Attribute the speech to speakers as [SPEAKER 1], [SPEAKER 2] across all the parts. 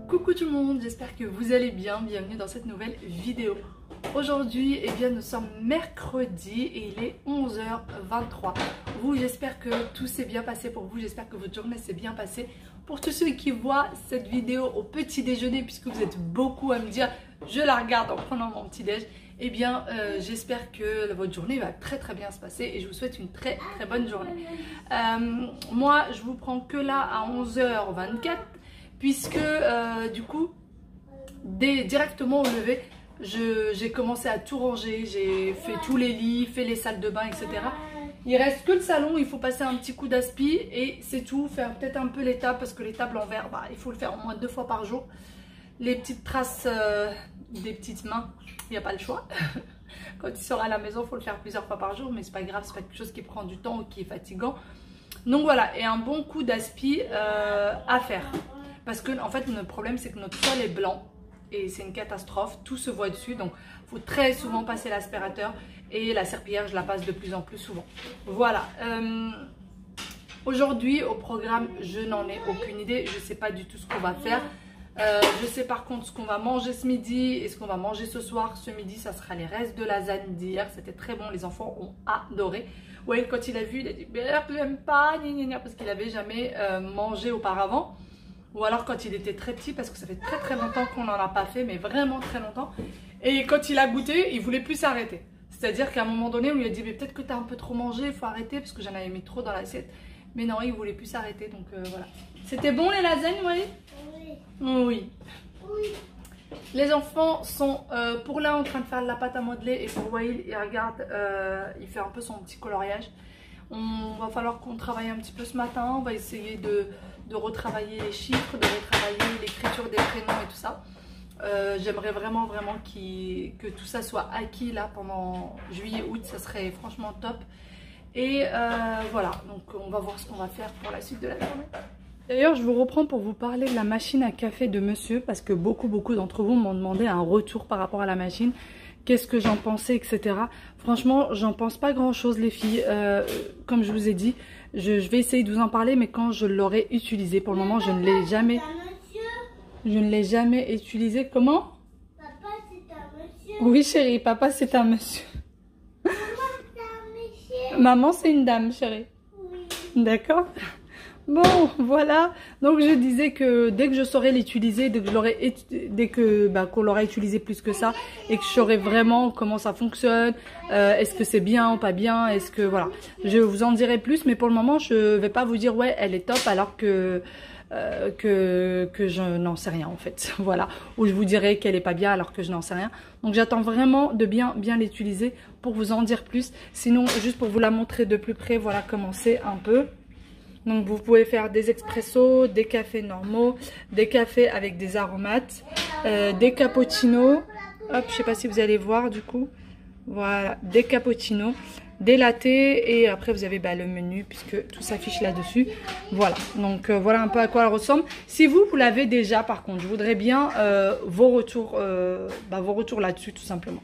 [SPEAKER 1] Coucou tout le monde, j'espère que vous allez bien, bienvenue dans cette nouvelle vidéo. Aujourd'hui, eh bien, nous sommes mercredi et il est 11h23. J'espère que tout s'est bien passé pour vous, j'espère que votre journée s'est bien passée. Pour tous ceux qui voient cette vidéo au petit déjeuner, puisque vous êtes beaucoup à me dire je la regarde en prenant mon petit déj, eh bien j'espère que votre journée va très bien se passer et je vous souhaite une très bonne journée. Moi je vous prends que là à 11h24 puisque du coup directement au lever j'ai commencé à tout ranger, j'ai fait tous les lits, fait les salles de bain, etc. Il reste que le salon, il faut passer un petit coup d'aspi et c'est tout. Faire peut-être un peu les tables parce que les tables en verre, il faut le faire au moins 2 fois par jour. Les petites traces des petites mains, il n'y a pas le choix. Quand il sera à la maison, il faut le faire plusieurs fois par jour, mais c'est pas grave, c'est pas quelque chose qui prend du temps ou qui est fatigant. Donc voilà, et un bon coup d'aspi à faire. Parce que en fait, le problème c'est que notre sol est blanc et c'est une catastrophe, tout se voit dessus, donc il faut très souvent passer l'aspirateur. Et la serpillière, je la passe de plus en plus souvent. Voilà. Aujourd'hui, au programme, je n'en ai aucune idée. Je ne sais pas du tout ce qu'on va faire. Je sais par contre ce qu'on va manger ce midi et ce qu'on va manger ce soir. Ce midi, ça sera les restes de lasagne d'hier. C'était très bon. Les enfants ont adoré. Ouais, quand il a vu, il a dit « je n'aime pas, parce qu'il n'avait jamais mangé auparavant. Ou alors quand il était très petit, parce que ça fait très longtemps qu'on n'en a pas fait, mais vraiment très longtemps. Et quand il a goûté, il ne voulait plus s'arrêter. C'est-à-dire qu'à un moment donné, on lui a dit « mais peut-être que tu as un peu trop mangé, il faut arrêter » parce que j'en avais mis trop dans l'assiette. Mais non, il ne voulait plus s'arrêter, donc voilà. C'était bon les lasagnes, Wally? Oui. Oui. Les enfants sont pour là en train de faire de la pâte à modeler et pour Wally, il regarde, il fait un peu son petit coloriage. On va falloir qu'on travaille un petit peu ce matin, on va essayer de retravailler les chiffres, de retravailler l'écriture des prénoms et tout ça. J'aimerais vraiment que tout ça soit acquis là pendant juillet-août, ça serait franchement top. Et voilà, donc on va voir ce qu'on va faire pour la suite de la journée. D'ailleurs, je vous reprends pour vous parler de la machine à café de monsieur, parce que beaucoup d'entre vous m'ont demandé un retour par rapport à la machine. Qu'est-ce que j'en pensais, etc. Franchement, j'en pense pas grand-chose les filles. Comme je vous ai dit, je vais essayer de vous en parler, mais quand je l'aurai utilisé. Pour le moment, je ne l'ai jamais... Je ne l'ai jamais utilisé. Comment?
[SPEAKER 2] Papa, c'est un monsieur.
[SPEAKER 1] Oui, chérie, papa, c'est un monsieur.
[SPEAKER 2] Maman, c'est un monsieur.
[SPEAKER 1] Maman, c'est une dame, chérie.
[SPEAKER 2] Oui.
[SPEAKER 1] D'accord. Bon, voilà. Donc, je disais que dès que je saurais l'utiliser, dès que qu'on l'aurait utilisé plus que ça, et que je saurais vraiment comment ça fonctionne, est-ce que c'est bien ou pas bien, est-ce que voilà. Je vous en dirai plus, mais pour le moment, je vais pas vous dire ouais, elle est top, alors que je n'en sais rien en fait. Voilà, ou je vous dirai qu'elle est pas bien alors que je n'en sais rien. Donc j'attends vraiment de bien l'utiliser pour vous en dire plus. Sinon, juste pour vous la montrer de plus près, voilà comment c'est un peu. Donc vous pouvez faire des expressos, des cafés normaux, des cafés avec des aromates, des cappuccinos. Hop, je sais pas si vous allez voir du coup. Voilà, des cappuccinos, des lattés et après vous avez le menu puisque tout s'affiche là-dessus. Voilà, donc voilà un peu à quoi elle ressemble. Si vous l'avez déjà par contre, je voudrais bien vos retours là-dessus tout simplement.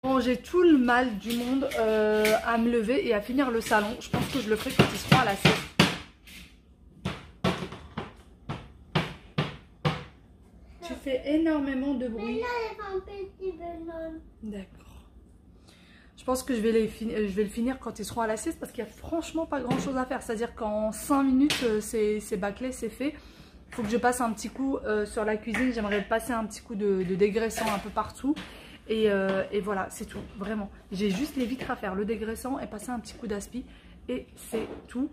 [SPEAKER 1] Bon, j'ai tout le mal du monde à me lever et à finir le salon. Je pense que je le ferai quand ils seront à la sieste. Tu fais énormément de bruit.
[SPEAKER 2] Mais là, il y a un petit bonhomme.
[SPEAKER 1] D'accord. Je pense que je vais le finir quand ils seront à la sieste parce qu'il n'y a franchement pas grand chose à faire. C'est-à-dire qu'en 5 minutes, c'est bâclé, c'est fait. Il faut que je passe un petit coup sur la cuisine. J'aimerais passer un petit coup de dégraissant un peu partout. Et voilà, c'est tout, vraiment. J'ai juste les vitres à faire, le dégraissant et passer un petit coup d'aspi. Et c'est tout.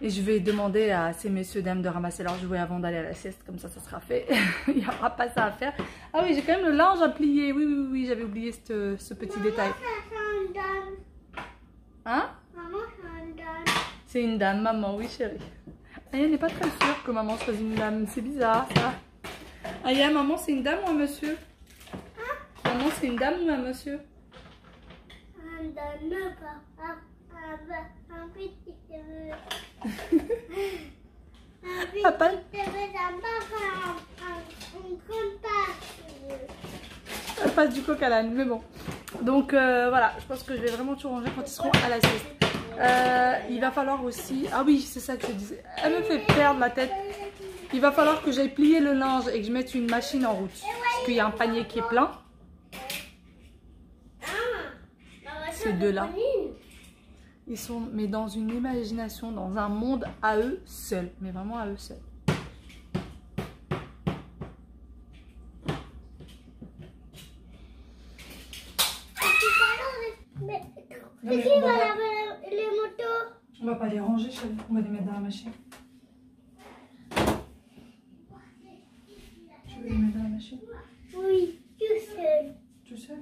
[SPEAKER 1] Et je vais demander à ces messieurs dames de ramasser leurs jouets avant d'aller à la sieste. Comme ça sera fait. Il n'y aura pas ça à faire. Ah oui, j'ai quand même le linge à plier. Oui, j'avais oublié ce petit détail.
[SPEAKER 2] C'est une dame.
[SPEAKER 1] Hein?
[SPEAKER 2] Maman, c'est une dame.
[SPEAKER 1] C'est une dame, maman, oui chérie. Aya n'est pas très sûre que maman soit une dame. C'est bizarre ça. Aya, maman c'est une dame ou un monsieur? Maman, c'est une dame ou un monsieur?
[SPEAKER 2] Un dame, papa. Un petit cheveu. Un petit
[SPEAKER 1] Papa.
[SPEAKER 2] cheveu d'un papa. Un grand cheveu.
[SPEAKER 1] Elle passe du coq à l'âne, mais bon. Donc voilà, je pense que je vais vraiment tout ranger quand ils seront à la sieste. Il va falloir aussi... Ah oui, c'est ça que je disais. Elle me fait perdre la tête. Il va falloir que j'aille plier le linge et que je mette une machine en route. Parce qu'il y a un panier qui est plein. Ces deux-là. Ils sont mais dans une imagination, dans un monde à eux seuls. Mais vraiment à eux seuls.
[SPEAKER 2] Mais qui va laver les motos?
[SPEAKER 1] On va pas les ranger, chérie. On va les mettre dans la machine. Tu veux les mettre dans la machine?
[SPEAKER 2] Oui, tout seul.
[SPEAKER 1] Tout seul?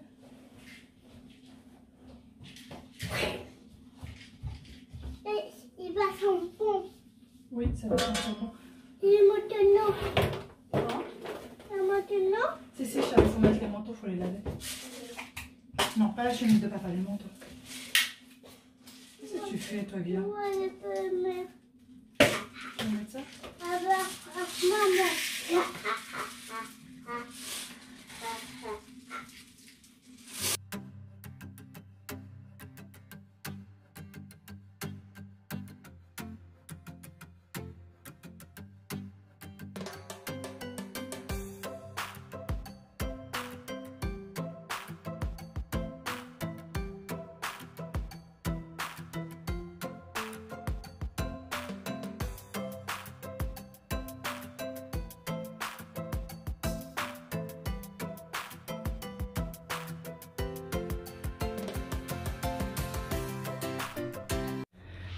[SPEAKER 2] Et il va son pont.
[SPEAKER 1] Oui, ça va être bon.
[SPEAKER 2] Les motos, non.
[SPEAKER 1] Hein?
[SPEAKER 2] La moto, non.
[SPEAKER 1] Si, chérie, il faut mettre les manteaux, il faut les laver. Non, pas la chemise de papa, les manteaux. Qu'est-ce que tu fais, toi, Guillaume?
[SPEAKER 2] Ouais, je peux mettre.
[SPEAKER 1] Tu veux mettre ça?
[SPEAKER 2] Maman.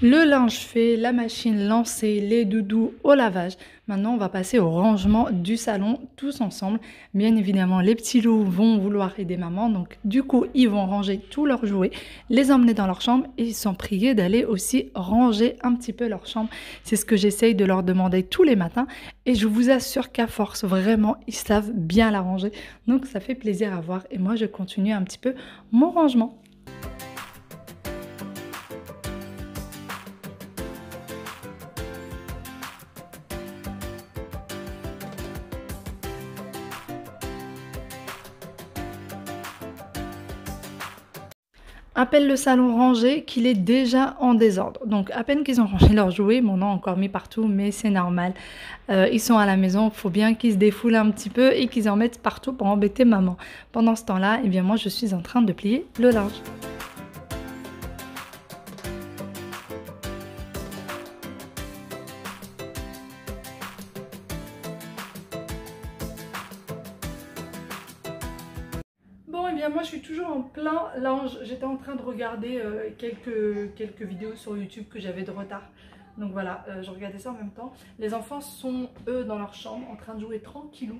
[SPEAKER 1] Le linge fait, la machine lancée, les doudous au lavage. Maintenant, on va passer au rangement du salon tous ensemble. Bien évidemment, les petits loups vont vouloir aider maman. Donc, du coup, ils vont ranger tous leurs jouets, les emmener dans leur chambre et ils sont priés d'aller aussi ranger un petit peu leur chambre. C'est ce que j'essaye de leur demander tous les matins. Et je vous assure qu'à force, vraiment, ils savent bien la ranger. Donc, ça fait plaisir à voir. Et moi, je continue un petit peu mon rangement. À peine le salon rangé qu'il est déjà en désordre. Donc à peine qu'ils ont rangé leurs jouets, mon nom encore mis partout, mais c'est normal. Ils sont à la maison, il faut bien qu'ils se défoulent un petit peu et qu'ils en mettent partout pour embêter maman. Pendant ce temps-là, eh bien moi je suis en train de plier le linge. Bon, et bien moi je suis toujours en plein linge. J'étais en train de regarder quelques vidéos sur YouTube que j'avais de retard. Donc voilà, je regardais ça en même temps. Les enfants sont eux dans leur chambre en train de jouer tranquillou.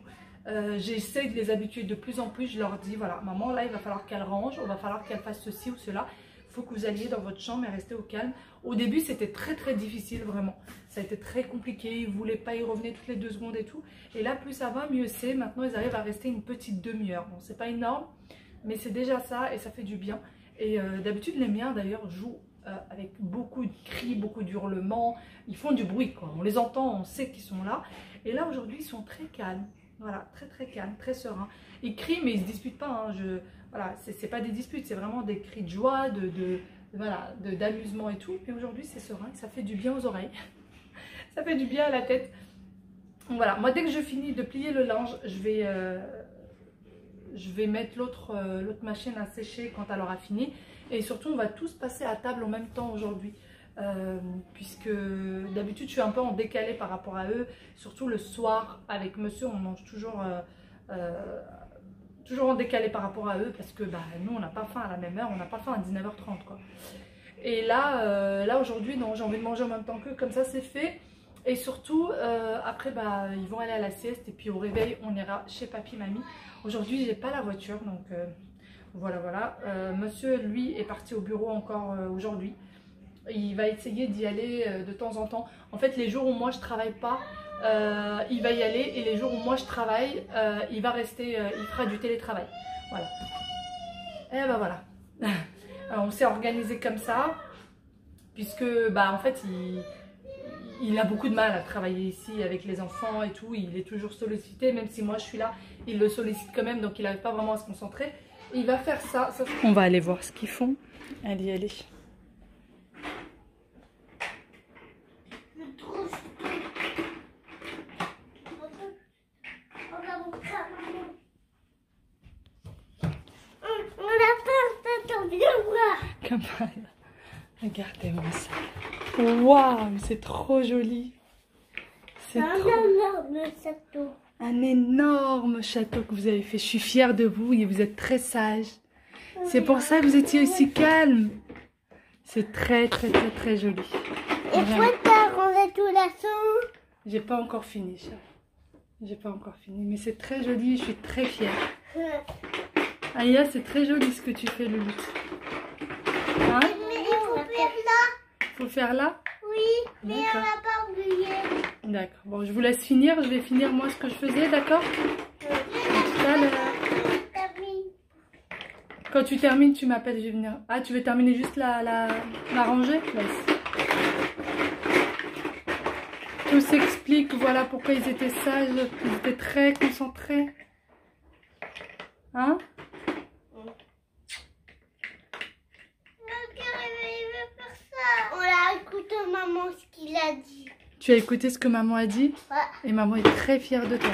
[SPEAKER 1] J'essaie de les habituer de plus en plus. Je leur dis voilà, maman là il va falloir qu'elle range, il va falloir qu'elle fasse ceci ou cela. Il faut que vous alliez dans votre chambre et restez au calme. Au début c'était très difficile vraiment. Ça a été très compliqué, ils ne voulaient pas, ils revenaient toutes les 2 secondes et tout. Et là plus ça va, mieux c'est. Maintenant ils arrivent à rester une petite demi-heure. Bon c'est pas énorme, mais c'est déjà ça et ça fait du bien. Et d'habitude les miens d'ailleurs jouent avec beaucoup de cris, beaucoup d'hurlements. Ils font du bruit quoi, on les entend, on sait qu'ils sont là. Et là aujourd'hui ils sont très calmes. Voilà, très calme, très serein. Ils crient mais ils se disputent pas. Hein. Voilà, c'est pas des disputes, c'est vraiment des cris de joie, d'amusement et tout. Et aujourd'hui c'est serein, ça fait du bien aux oreilles. Ça fait du bien à la tête. Donc voilà, moi dès que je finis de plier le linge, je vais mettre l'autre machine à sécher quand elle aura fini. Et surtout on va tous passer à table en même temps aujourd'hui. Puisque d'habitude je suis un peu en décalé par rapport à eux, surtout le soir avec monsieur on mange toujours en décalé par rapport à eux parce que bah, nous on n'a pas faim à la même heure, on n'a pas faim à 19h30 quoi. Et là aujourd'hui non, j'ai envie de manger en même temps qu'eux, comme ça c'est fait. Et surtout après bah, ils vont aller à la sieste et puis au réveil on ira chez papy mamie. Aujourd'hui j'ai pas la voiture donc voilà. Monsieur lui est parti au bureau encore aujourd'hui. Il va essayer d'y aller de temps en temps. En fait, les jours où moi je travaille pas, il va y aller. Et les jours où moi je travaille, il va rester, il fera du télétravail. Voilà. Et ben voilà. Alors, on s'est organisé comme ça. Puisque, bah en fait, il a beaucoup de mal à travailler ici avec les enfants et tout. Il est toujours sollicité. Même si moi je suis là, il le sollicite quand même. Donc il n'arrive pas vraiment à se concentrer. Il va faire ça. On va aller voir ce qu'ils font. Allez. Kamal. Regardez-moi ça. Waouh, c'est trop joli. C'est trop...
[SPEAKER 2] énorme château.
[SPEAKER 1] Un énorme château que vous avez fait. Je suis fière de vous et vous êtes très sage. C'est pour ça que vous étiez aussi calme. C'est très joli.
[SPEAKER 2] Et pourquoi t'as rangé tout la soupe?
[SPEAKER 1] J'ai pas encore fini, chérie. J'ai pas encore fini, mais c'est très joli. Je suis très fière. Aya, c'est très joli ce que tu fais, Loulou. Hein?
[SPEAKER 2] Mais il faut faire là.
[SPEAKER 1] Faut faire là?
[SPEAKER 2] Oui, mais on va pas oublier.
[SPEAKER 1] D'accord. Bon, je vous laisse finir. Je vais finir moi ce que je faisais, d'accord? Tout à l'heure. Quand tu termines, tu m'appelles, je vais venir. Ah, tu veux terminer juste la rangée? Vas-y. Tout s'explique, voilà pourquoi ils étaient sages, ils étaient très concentrés. Hein?
[SPEAKER 2] On a écouté maman ce qu'il a dit.
[SPEAKER 1] Tu as écouté ce que maman a dit?
[SPEAKER 2] Ouais.
[SPEAKER 1] Et maman est très fière de toi.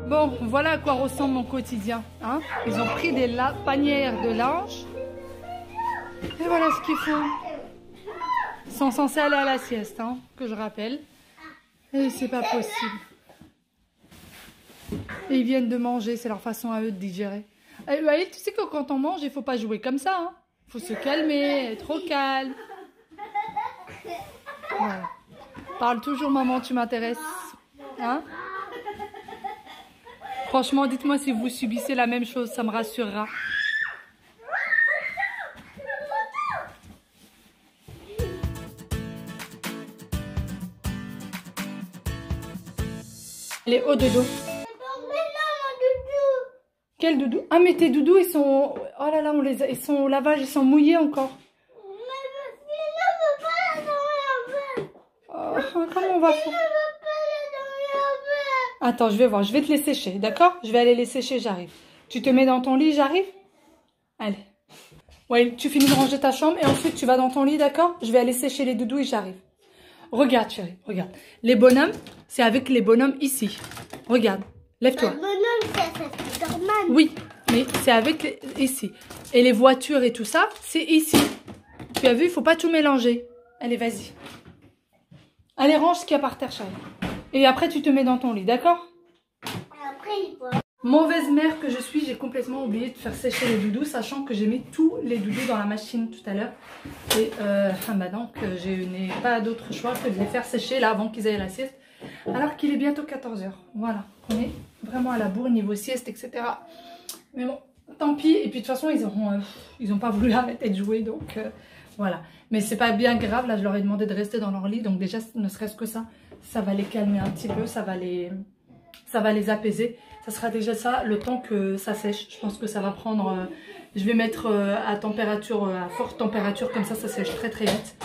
[SPEAKER 1] Bon, voilà à quoi ressemble mon quotidien. Hein? Ils ont pris des panières de linge. Et voilà ce qu'ils font. Ils sont censés aller à la sieste, hein, que je rappelle. Et c'est pas possible. Et ils viennent de manger, c'est leur façon à eux de digérer. Et, bah, tu sais que quand on mange, il faut pas jouer comme ça. Hein. Faut se calmer, être au calme. Voilà. Parle toujours, maman, tu m'intéresses. Hein? Franchement, dites-moi si vous subissez la même chose, ça me rassurera. Elle est au dodo. Quel doudou? Ah, mais tes doudous, ils sont... Oh là là, ils sont au lavage, ils sont mouillés encore. Oh, comment on va faire? Attends, je vais voir. Je vais te les sécher, d'accord? Je vais aller les sécher, j'arrive. Tu te mets dans ton lit, j'arrive? Allez. Ouais, tu finis de ranger ta chambre et ensuite tu vas dans ton lit, d'accord? Je vais aller sécher les doudous et j'arrive. Regarde, chérie, regarde. Les bonhommes, c'est avec les bonhommes ici. Regarde, lève-toi.
[SPEAKER 2] Le bonhomme, c'est Spider-Man.
[SPEAKER 1] Oui, mais c'est avec ici. Et les voitures et tout ça, c'est ici. Tu as vu, il faut pas tout mélanger. Allez, vas-y. Allez, range ce qu'il y a par terre, chérie. Et après, tu te mets dans ton lit, d'accord?
[SPEAKER 2] Après, il faut...
[SPEAKER 1] Mauvaise mère que je suis, j'ai complètement oublié de faire sécher les doudous, sachant que j'ai mis tous les doudous dans la machine tout à l'heure. Et bah donc, je n'ai pas d'autre choix que de les faire sécher là avant qu'ils aillent à la sieste. Alors qu'il est bientôt 14 h. Voilà, on est vraiment à la bourre niveau sieste, etc. Mais bon, tant pis. Et puis de toute façon, ils ont pas voulu arrêter de jouer, donc voilà. Mais c'est pas bien grave, là je leur ai demandé de rester dans leur lit, donc déjà ne serait-ce que ça, ça va les calmer un petit peu, ça va les apaiser. Ça sera déjà ça, le temps que ça sèche. Je pense que ça va prendre... je vais mettre à température, à forte température, comme ça sèche très très vite.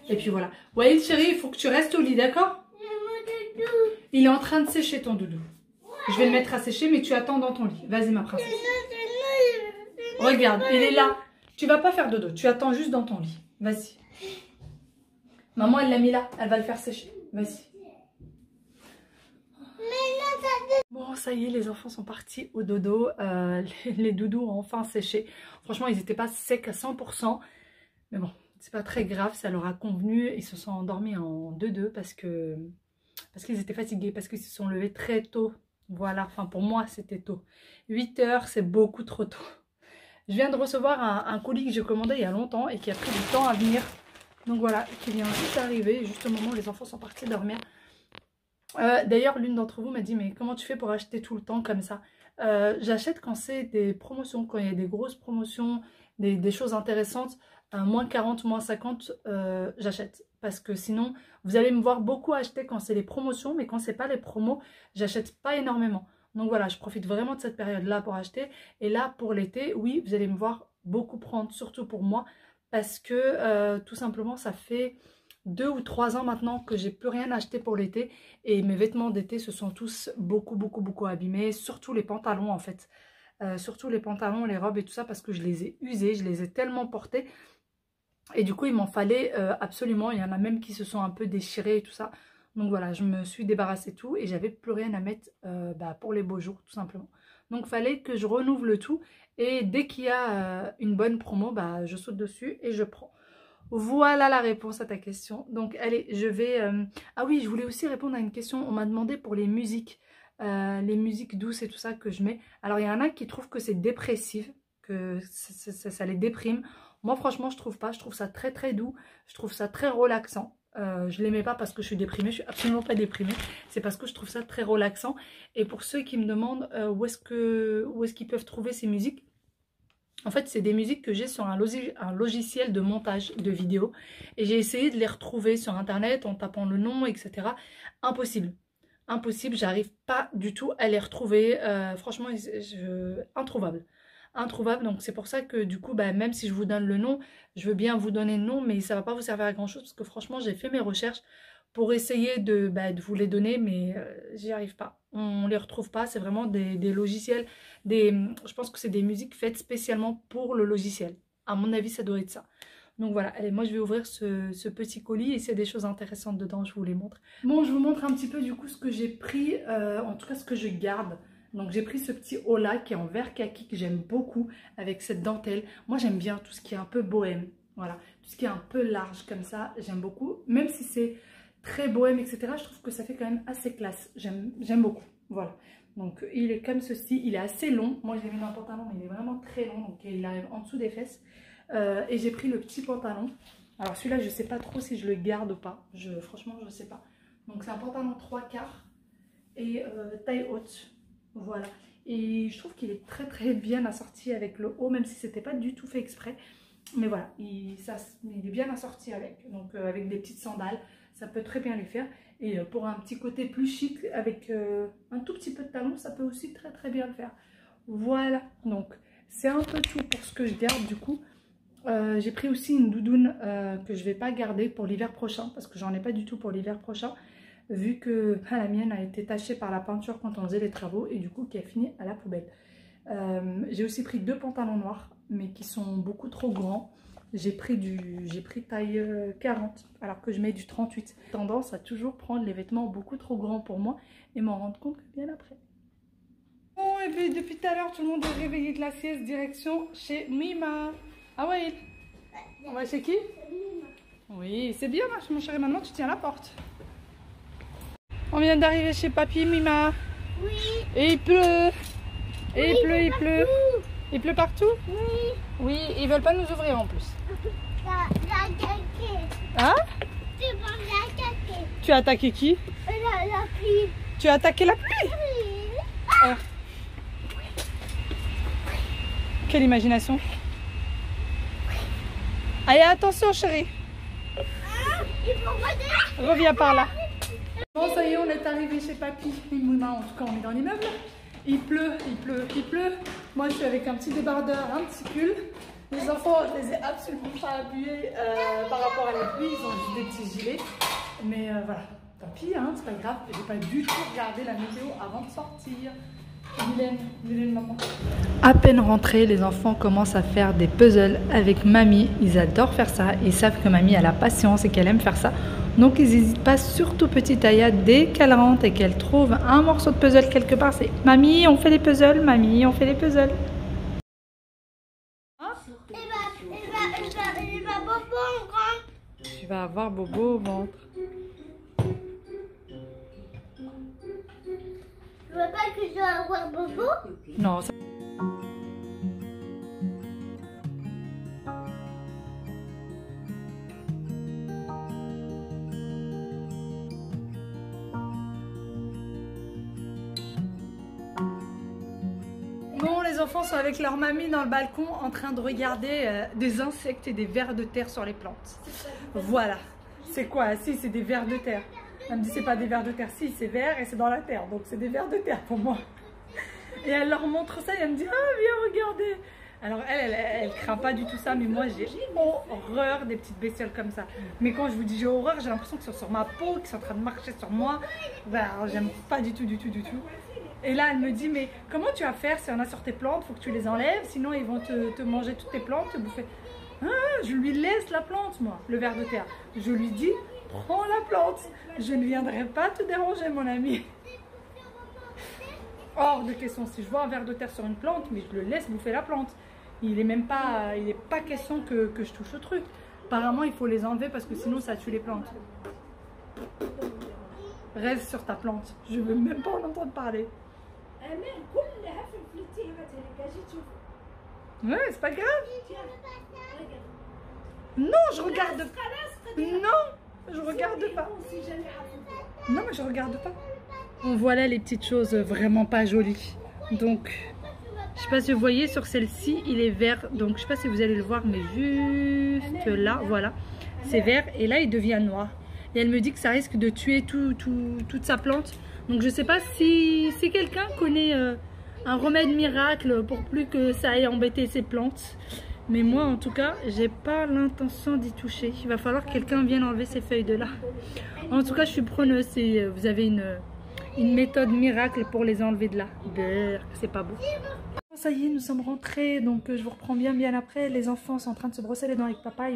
[SPEAKER 1] Et puis voilà. Ouais, chérie, il faut que tu restes au lit, d'accord? Il est en train de sécher ton doudou. Je vais le mettre à sécher, mais tu attends dans ton lit. Vas-y, ma princesse. Regarde, il est là. Tu vas pas faire dodo, tu attends juste dans ton lit. Vas-y. Maman, elle l'a mis là, elle va le faire sécher. Vas-y. Bon, ça y est, les enfants sont partis au dodo. Les doudous ont enfin séché. Franchement, ils n'étaient pas secs à 100%. Mais bon, c'est pas très grave, ça leur a convenu. Ils se sont endormis en 2-2 parce qu'ils étaient fatigués, parce qu'ils se sont levés très tôt. Voilà, enfin pour moi, c'était tôt. 8 h, c'est beaucoup trop tôt. Je viens de recevoir un colis que j'ai commandé il y a longtemps et qui a pris du temps à venir. Donc voilà, qui vient juste d'arriver, juste au moment où les enfants sont partis dormir. D'ailleurs, l'une d'entre vous m'a dit, mais comment tu fais pour acheter tout le temps comme ça? J'achète quand c'est des promotions, quand il y a des grosses promotions, des choses intéressantes. moins 40, moins 50, j'achète. Parce que sinon, vous allez me voir beaucoup acheter quand c'est les promotions, mais quand c'est pas les promos, j'achète pas énormément. Donc voilà, je profite vraiment de cette période-là pour acheter. Et là, pour l'été, oui, vous allez me voir beaucoup prendre, surtout pour moi, parce que tout simplement, ça fait 2 ou 3 ans maintenant que j'ai plus rien acheté pour l'été. Et mes vêtements d'été se sont tous beaucoup abîmés, surtout les pantalons en fait. Surtout les pantalons, les robes et tout ça, parce que je les ai usés, je les ai tellement portés. Et du coup, il m'en fallait absolument. Il y en a même qui se sont un peu déchirés et tout ça. Donc voilà, je me suis débarrassée de tout et j'avais plus rien à mettre pour les beaux jours, tout simplement. Donc, il fallait que je renouvelle le tout. Et dès qu'il y a une bonne promo, je saute dessus et je prends. Voilà la réponse à ta question. Donc, allez, je vais... Ah oui, je voulais aussi répondre à une question. On m'a demandé pour les musiques douces et tout ça que je mets. Alors, il y en a qui trouvent que c'est dépressif, que ça les déprime. Moi, franchement, je trouve pas. Je trouve ça très doux. Je trouve ça très relaxant. Je ne les mets pas parce que je suis déprimée. Je suis absolument pas déprimée. C'est parce que je trouve ça très relaxant. Et pour ceux qui me demandent où est-ce qu'ils peuvent trouver ces musiques, en fait, c'est des musiques que j'ai sur un logiciel de montage de vidéos. Et j'ai essayé de les retrouver sur Internet en tapant le nom, etc. Impossible. Impossible, j'arrive pas du tout à les retrouver. Franchement, introuvable. Introuvable, donc c'est pour ça que du coup, même si je vous donne le nom, je veux bien vous donner le nom, mais ça va pas vous servir à grand chose. Parce que franchement, j'ai fait mes recherches pour essayer de vous les donner, mais j'y arrive pas. On les retrouve pas, c'est vraiment des logiciels, je pense que c'est des musiques faites spécialement pour le logiciel. À mon avis, ça doit être ça. Donc voilà, allez, moi je vais ouvrir ce petit colis et s'il y a des choses intéressantes dedans, je vous les montre. Bon, je vous montre un petit peu du coup ce que j'ai pris, en tout cas ce que je garde. Donc j'ai pris ce petit haut là qui est en vert kaki que j'aime beaucoup avec cette dentelle. Moi j'aime bien tout ce qui est un peu bohème, voilà. Tout ce qui est un peu large comme ça, j'aime beaucoup. Même si c'est très bohème, etc., je trouve que ça fait quand même assez classe. J'aime beaucoup, voilà. Donc il est comme ceci, il est assez long. Moi j'ai mis un pantalon mais il est vraiment très long, donc il arrive en dessous des fesses. Et j'ai pris le petit pantalon. Alors celui-là je sais pas trop si je le garde ou pas. Franchement je sais pas. Donc c'est un pantalon 3/4 et taille haute. Voilà. Et je trouve qu'il est très bien assorti avec le haut, même si c'était pas du tout fait exprès. Mais voilà, il est bien assorti avec. Donc avec des petites sandales, ça peut très bien les faire. Et pour un petit côté plus chic, avec un tout petit peu de talons, ça peut aussi très bien le faire. Voilà, donc c'est un peu tout pour ce que je garde du coup. J'ai pris aussi une doudoune que je vais pas garder pour l'hiver prochain, parce que j'en ai pas du tout pour l'hiver prochain, vu que la mienne a été tachée par la peinture quand on faisait les travaux et du coup qui a fini à la poubelle. J'ai aussi pris 2 pantalons noirs, mais qui sont beaucoup trop grands. J'ai pris taille 40 alors que je mets du 38. J'ai tendance à toujours prendre les vêtements beaucoup trop grands pour moi et m'en rendre compte que bien après. Bon, et puis depuis tout à l'heure, tout le monde est réveillé de la sieste, direction chez Mima. Ah ouais, on va chez qui? Oui, c'est bien, mon chéri, maintenant tu tiens la porte. On vient d'arriver chez Papy Mima.
[SPEAKER 2] Oui.
[SPEAKER 1] Et il pleut. Et
[SPEAKER 2] Oui,
[SPEAKER 1] il pleut. Il pleut partout?
[SPEAKER 2] Oui.
[SPEAKER 1] Oui, ils veulent pas nous ouvrir en plus.
[SPEAKER 2] La caquée.
[SPEAKER 1] Hein?
[SPEAKER 2] Tu vas la caquée.
[SPEAKER 1] Tu as attaqué qui?
[SPEAKER 2] La pluie.
[SPEAKER 1] Tu as attaqué la pluie?
[SPEAKER 2] Oui.
[SPEAKER 1] Ah. Quelle imagination. Allez, attention chérie.
[SPEAKER 2] Il faut revenir.
[SPEAKER 1] Reviens par là. Bon, ça y est, on est arrivé chez Papy et Mouna. En tout cas, on est dans l'immeuble. Il pleut. Moi, je suis avec un petit débardeur, un petit pull. Les enfants, je les ai absolument pas habillés par rapport à la pluie. Ils ont juste des petits gilets. Mais voilà, tant pis, hein, c'est pas grave. J'ai pas du tout regardé la météo avant de sortir. Mylène, maman. À peine rentrés, les enfants commencent à faire des puzzles avec mamie. Ils adorent faire ça. Ils savent que mamie a la patience et qu'elle aime faire ça. Donc ils n'hésitent pas, surtout petite Aya, dès qu'elle rentre et qu'elle trouve un morceau de puzzle quelque part, c'est mamie, on fait des puzzles, mamie, on fait des puzzles. Hein?
[SPEAKER 2] Il va bobo en grand.
[SPEAKER 1] Tu vas avoir bobo au ventre.
[SPEAKER 2] Tu veux pas que je dois avoir bobo?
[SPEAKER 1] Non, ça... enfants sont avec leur mamie dans le balcon en train de regarder des insectes et des vers de terre sur les plantes. Voilà. C'est quoi? Si, c'est des vers de terre. Elle me dit c'est pas des vers de terre. Si, c'est vert et c'est dans la terre. Donc c'est des vers de terre pour moi. Et elle leur montre ça et elle me dit ah viens regarder. Alors elle craint pas du tout ça, mais moi j'ai horreur des petites bestioles comme ça. Mais quand je vous dis j'ai horreur, j'ai l'impression qu'ils sont sur ma peau, qu'ils sont en train de marcher sur moi. Ben, j'aime pas du tout. Et là elle me dit mais comment tu vas faire si on a sur tes plantes, faut que tu les enlèves, sinon ils vont te manger toutes tes plantes, te bouffer. Ah, je lui laisse la plante moi, le ver de terre. Je lui dis prends la plante, je ne viendrai pas te déranger mon ami. Hors de question, si je vois un ver de terre sur une plante, mais je le laisse bouffer la plante. Il n'est pas question que je touche au truc. Apparemment, il faut les enlever parce que sinon, ça tue les plantes. Reste sur ta plante. Je veux même pas en entendre parler. Ouais, c'est pas grave. Non, je regarde pas. Non, je regarde pas. Non, mais je regarde pas. Bon, voilà les petites choses vraiment pas jolies. Donc, je sais pas si vous voyez, sur celle-ci, il est vert. Donc, je sais pas si vous allez le voir, mais juste là, voilà. C'est vert et là, il devient noir. Et elle me dit que ça risque de tuer toute sa plante. Donc, je sais pas si quelqu'un connaît un remède miracle pour plus que ça aille embêter ses plantes. Mais moi, en tout cas, j'ai pas l'intention d'y toucher. Il va falloir que quelqu'un vienne enlever ces feuilles de là. En tout cas, je suis preneuse. Si vous avez une méthode miracle pour les enlever de là. C'est pas beau. Ça y est, nous sommes rentrés. Donc, je vous reprends bien après. Les enfants sont en train de se brosser les dents avec papa.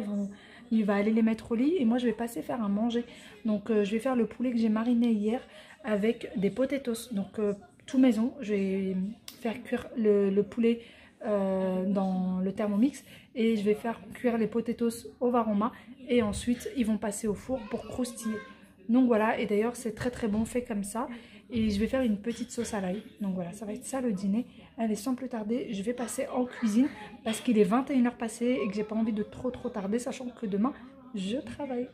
[SPEAKER 1] Il va aller les mettre au lit. Et moi, je vais passer faire à manger. Donc, je vais faire le poulet que j'ai mariné hier avec des potatoes. Donc, tout maison. Je vais faire cuire le poulet dans le Thermomix et je vais faire cuire les potatoes au varoma et ensuite ils vont passer au four pour croustiller. Donc voilà, et d'ailleurs c'est très bon fait comme ça et je vais faire une petite sauce à l'ail. Donc voilà, ça va être ça le dîner. Allez, sans plus tarder, je vais passer en cuisine parce qu'il est 21h passé et que j'ai pas envie de trop tarder, sachant que demain je travaille.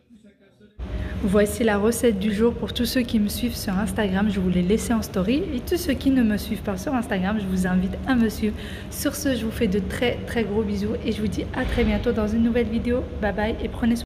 [SPEAKER 1] Voici la recette du jour pour tous ceux qui me suivent sur Instagram. Je vous l'ai laissé en story. Et tous ceux qui ne me suivent pas sur Instagram, je vous invite à me suivre. Sur ce, je vous fais de très gros bisous. Et je vous dis à très bientôt dans une nouvelle vidéo. Bye bye et prenez soin.